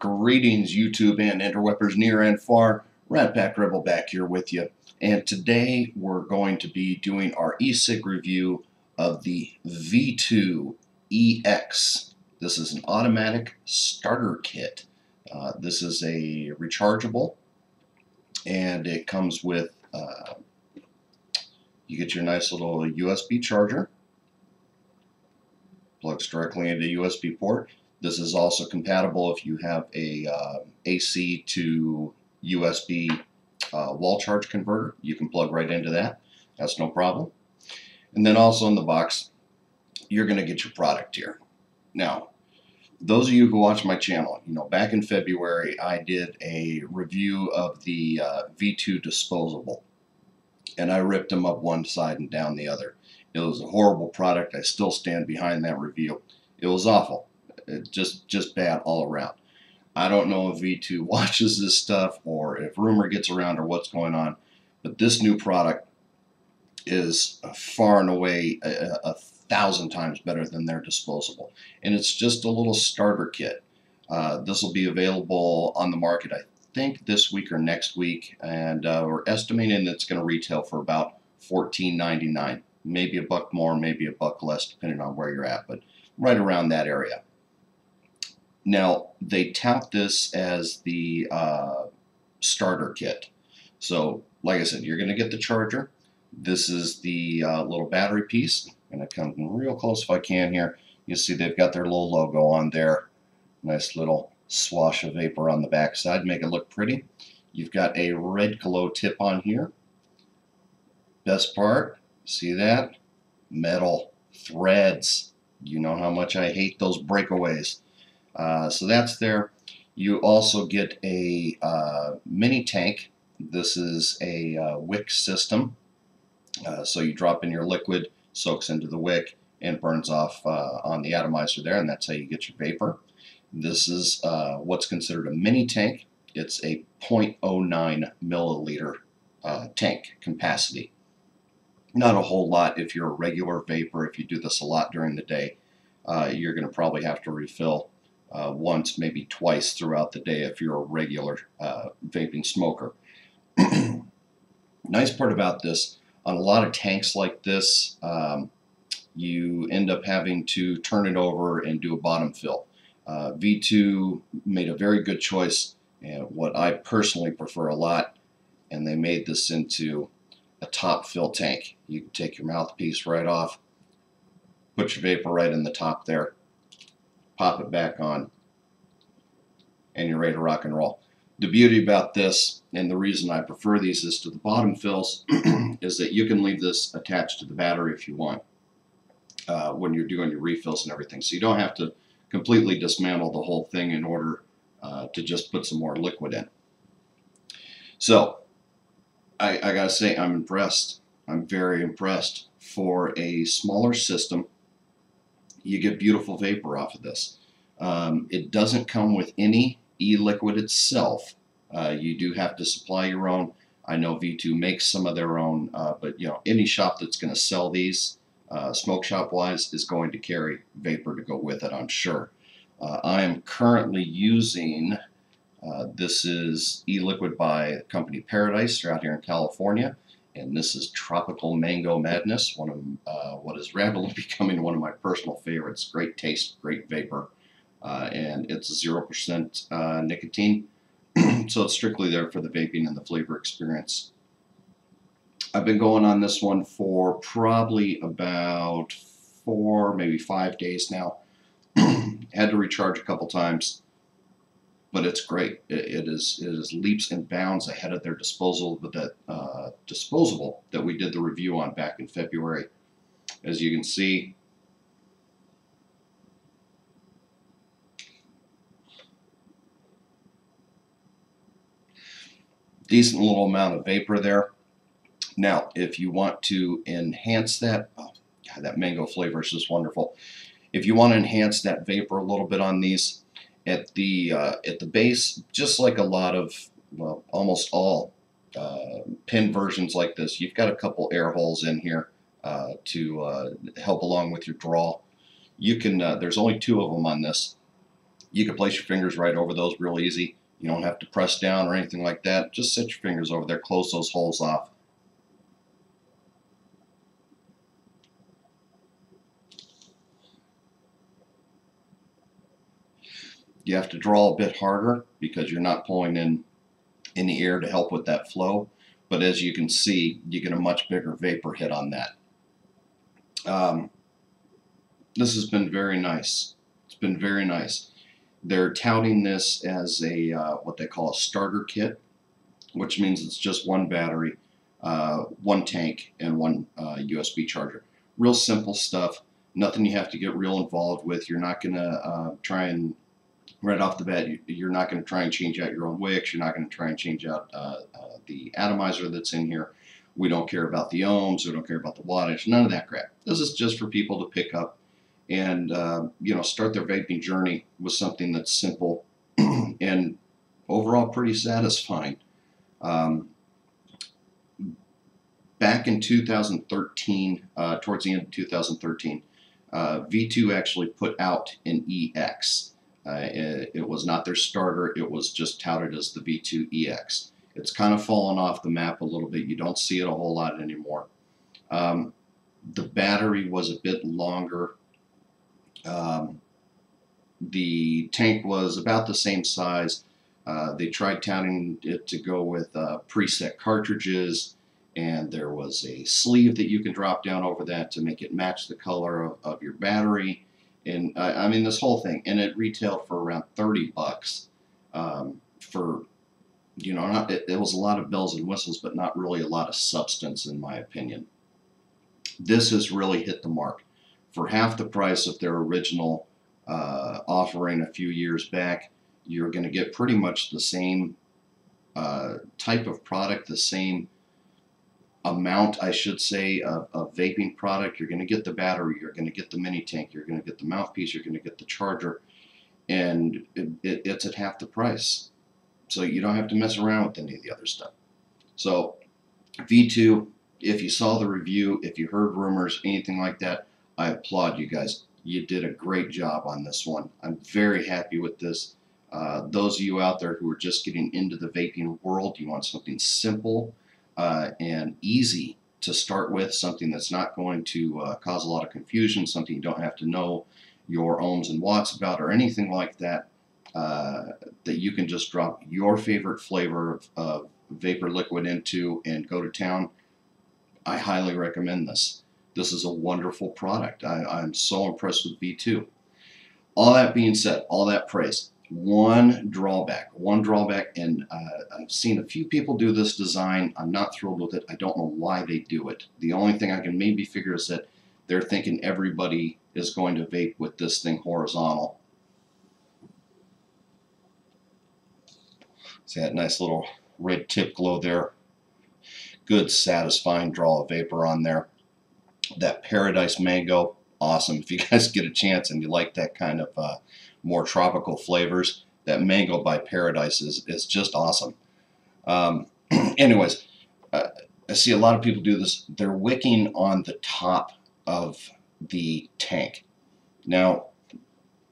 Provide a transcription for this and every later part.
Greetings, YouTube and interwebers near and far. Ratpack Rebel back here with you. And today we're going to be doing our E-Cig review of the V2 EX. This is an automatic starter kit. This is a rechargeable, and it comes with, you get your nice little USB charger. Plugs directly into a USB port. This is also compatible if you have a AC to USB wall charge converter. You can plug right into that. That's no problem. And then also in the box, you're going to get your product here. Now, those of you who watch my channel, you know, back in February, I did a review of the V2 disposable, and I ripped them up one side and down the other. It was a horrible product. I still stand behind that review. It was awful. Just bad all around. I don't know if V2 watches this stuff or if rumor gets around or what's going on, but this new product is far and away a thousand times better than their disposable. And it's just a little starter kit. This will be available on the market, I think, this week or next week, and we're estimating it's going to retail for about $14.99. Maybe a buck more, maybe a buck less, depending on where you're at, but right around that area. Now, they tout this as the starter kit. So, like I said, you're going to get the charger. This is the little battery piece. I'm going to come real close if I can here. You see they've got their little logo on there. Nice little swash of vapor on the back side. Make it look pretty. You've got a red glow tip on here. Best part, see that? Metal threads. You know how much I hate those breakaways. So that's there. You also get a mini tank. This is a wick system. So you drop in your liquid, soaks into the wick, and burns off on the atomizer there, and that's how you get your vapor. This is what's considered a mini tank. It's a 0.09 milliliter tank capacity. Not a whole lot if you're a regular vapor. If you do this a lot during the day, you're going to probably have to refill once, maybe twice throughout the day if you're a regular vaping smoker. Nice part about this, on a lot of tanks like this, you end up having to turn it over and do a bottom fill. V2 made a very good choice, and what I personally prefer a lot, and they made this into a top fill tank. You can take your mouthpiece right off, put your vapor right in the top there, pop it back on, and you're ready to rock and roll. The beauty about this, and the reason I prefer these is to the bottom fills, is that you can leave this attached to the battery if you want when you're doing your refills and everything. So you don't have to completely dismantle the whole thing in order to just put some more liquid in. So I gotta say, I'm impressed. I'm very impressed. For a smaller system, you get beautiful vapor off of this. It doesn't come with any e-liquid itself. You do have to supply your own. I know V2 makes some of their own, but you know, any shop that's going to sell these, smoke shop wise, is going to carry vapor to go with it, I'm sure. I am currently using, this is e-liquid by company Paradise. They're out here in California. And this is Tropical Mango Madness, one of what is rapidly becoming one of my personal favorites. Great taste, great vapor, and it's 0% nicotine, so it's strictly there for the vaping and the flavor experience. I've been going on this one for probably about 4, maybe 5 days now. Had to recharge a couple times, but it's great. It is leaps and bounds ahead of their disposable that we did the review on back in February. As you can see, decent little amount of vapor there. Now, if you want to enhance that, oh God, that mango flavor is just wonderful. If you want to enhance that vapor a little bit on these, at the base, just like a lot of, well, almost all pin versions like this, you've got a couple air holes in here to help along with your draw. You can, there's only 2 of them on this. You can place your fingers right over those real easy. You don't have to press down or anything like that. Just set your fingers over there, close those holes off. You have to draw a bit harder because you're not pulling in the air to help with that flow. But as you can see, you get a much bigger vapor hit on that. This has been very nice. It's been very nice. They're touting this as a what they call a starter kit, which means it's just one battery, one tank, and one USB charger. Real simple stuff. Nothing you have to get real involved with. You're not going to try and, right off the bat, you're not going to try and change out your own wicks. You're not going to try and change out the atomizer that's in here. We don't care about the ohms. We don't care about the wattage. None of that crap. This is just for people to pick up and start their vaping journey with something that's simple and overall pretty satisfying. Back in 2013, towards the end of 2013, V2 actually put out an EX. It was not their starter, it was just touted as the V2 EX. It's kind of fallen off the map a little bit. You don't see it a whole lot anymore. The battery was a bit longer. The tank was about the same size. They tried touting it to go with preset cartridges, and there was a sleeve that you can drop down over that to make it match the color of your battery. And I mean, this whole thing, and it retailed for around $30 for, it was a lot of bells and whistles, but not really a lot of substance, in my opinion. This has really hit the mark. For half the price of their original offering a few years back, you're going to get pretty much the same type of product, the same amount, I should say, of vaping product. You're going to get the battery, you're going to get the mini tank, you're going to get the mouthpiece, you're going to get the charger, and it's at half the price. So you don't have to mess around with any of the other stuff. So V2, if you saw the review, if you heard rumors, anything like that, I applaud you guys. You did a great job on this one. I'm very happy with this. Those of you out there who are just getting into the vaping world, you want something simple and easy to start with, something that's not going to cause a lot of confusion, something you don't have to know your ohms and watts about or anything like that, that you can just drop your favorite flavor of vapor liquid into and go to town. I highly recommend this. This is a wonderful product. I'm so impressed with V2. All that being said, all that praise, one drawback, and I've seen a few people do this design. I'm not thrilled with it. I don't know why they do it. The only thing I can maybe figure is that they're thinking everybody is going to vape with this thing horizontal. See that nice little red tip glow there? Good satisfying draw of vapor on there. That Paradise Mango, awesome. If you guys get a chance and you like that kind of more tropical flavors, that Mango by Paradise is just awesome. Anyways, I see a lot of people do this. They're wicking on the top of the tank. Now,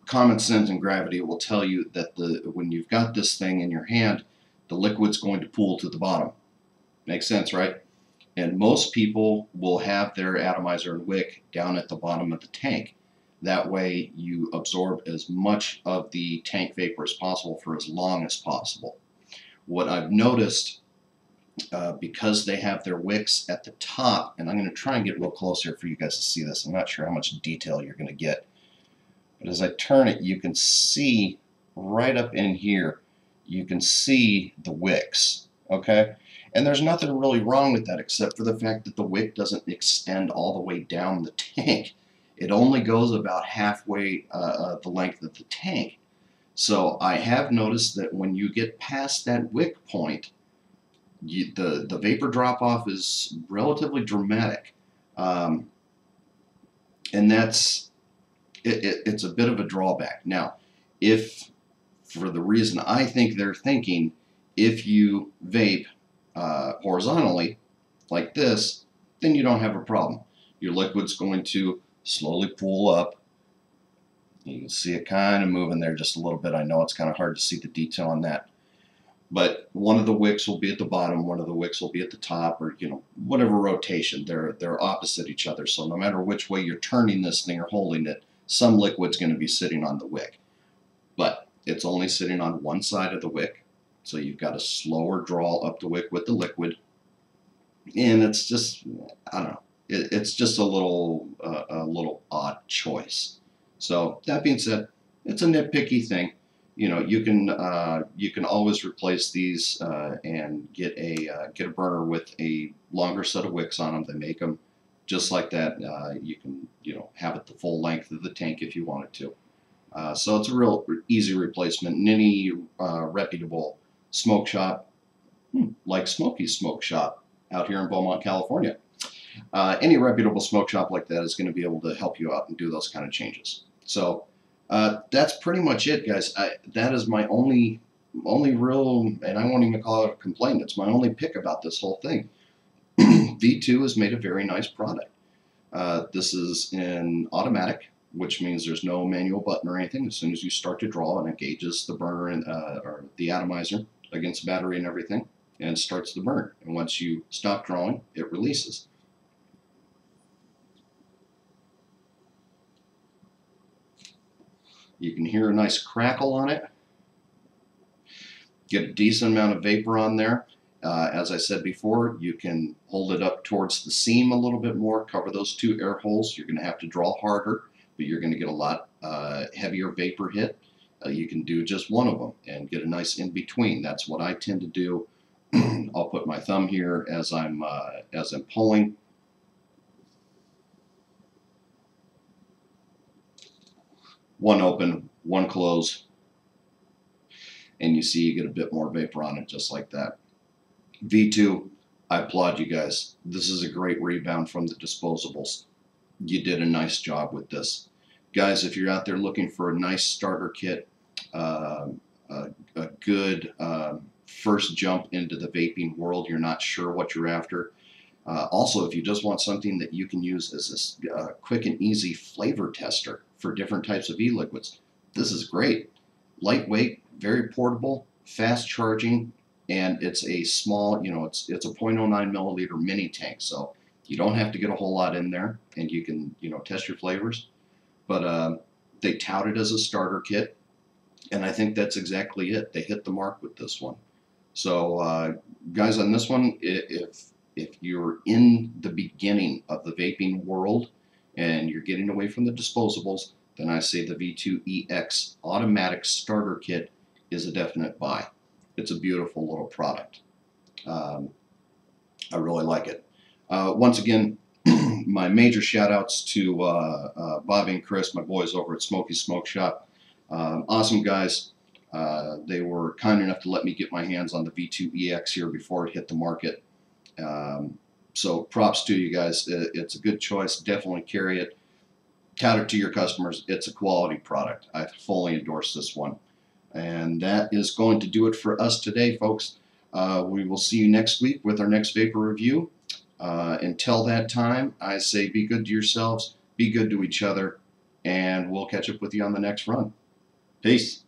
common sense and gravity will tell you that when you've got this thing in your hand, the liquid's going to pool to the bottom. Makes sense, right? And most people will have their atomizer and wick down at the bottom of the tank. That way you absorb as much of the tank vapor as possible for as long as possible. What I've noticed, because they have their wicks at the top, and I'm going to try and get real close here for you guys to see this. I'm not sure how much detail you're going to get. But as I turn it, you can see right up in here, you can see the wicks, okay? And there's nothing really wrong with that except for the fact that the wick doesn't extend all the way down the tank. It only goes about halfway the length of the tank. So I have noticed that when you get past that wick point, the vapor drop-off is relatively dramatic. And that's, it's a bit of a drawback. Now, if, for the reason I think they're thinking, if you vape horizontally like this, then you don't have a problem. Your liquid's going to slowly pool up, You can see it kind of moving there just a little bit. I know it's kind of hard to see the detail on that. But one of the wicks will be at the bottom, one of the wicks will be at the top, or whatever rotation. They're opposite each other. So no matter which way you're turning this thing or holding it, some liquid's going to be sitting on the wick. But it's only sitting on one side of the wick. So you've got a slower draw up the wick with the liquid. And it's just, I don't know, it's just a little odd choice. So that being said, it's a nitpicky thing. You can always replace these and get a burner with a longer set of wicks on them. They make them just like that. You can have it the full length of the tank if you wanted to. So it's a real easy replacement in any reputable smoke shop, like Smokey's Smoke Shop out here in Beaumont, California. Any reputable smoke shop like that is going to be able to help you out and do those kind of changes. So that's pretty much it, guys. That is my only real, and I won't even call it a complaint. It's my only pick about this whole thing. V2 has made a very nice product. This is in automatic, which means there's no manual button or anything. As soon as you start to draw, it engages the burner or the atomizer against the battery and everything, and starts the burn. And once you stop drawing, it releases. You can hear a nice crackle on it. Get a decent amount of vapor on there. As I said before, you can hold it up towards the seam a little bit more, cover those two air holes. You're going to have to draw harder, but you're going to get a lot heavier vapor hit. You can do just one of them and get a nice in between. That's what I tend to do. I'll put my thumb here as I'm pulling. One open, one close, and you see you get a bit more vapor on it just like that. V2, I applaud you guys. This is a great rebound from the disposables. You did a nice job with this. Guys, if you're out there looking for a nice starter kit, a good first jump into the vaping world, you're not sure what you're after. Also, if you just want something that you can use as a quick and easy flavor tester for different types of e-liquids, this is great. Lightweight, very portable, fast charging, and it's a small, it's a 0.09 milliliter mini tank, so you don't have to get a whole lot in there, and you can, test your flavors. But they tout it as a starter kit, and I think that's exactly it. They hit the mark with this one. So, guys, on this one, if you're in the beginning of the vaping world and you're getting away from the disposables, then I say the V2 EX automatic starter kit is a definite buy. It's a beautiful little product. I really like it. Once again, my major shout outs to Bobby and Chris, my boys over at Smokey's Smoke Shop. Awesome guys. They were kind enough to let me get my hands on the V2 EX here before it hit the market. So props to you guys. It's a good choice. Definitely carry it. Tout it to your customers. It's a quality product. I fully endorse this one. And that is going to do it for us today, folks. We will see you next week with our next vapor review. Until that time, I say be good to yourselves, be good to each other, and we'll catch up with you on the next run. Peace.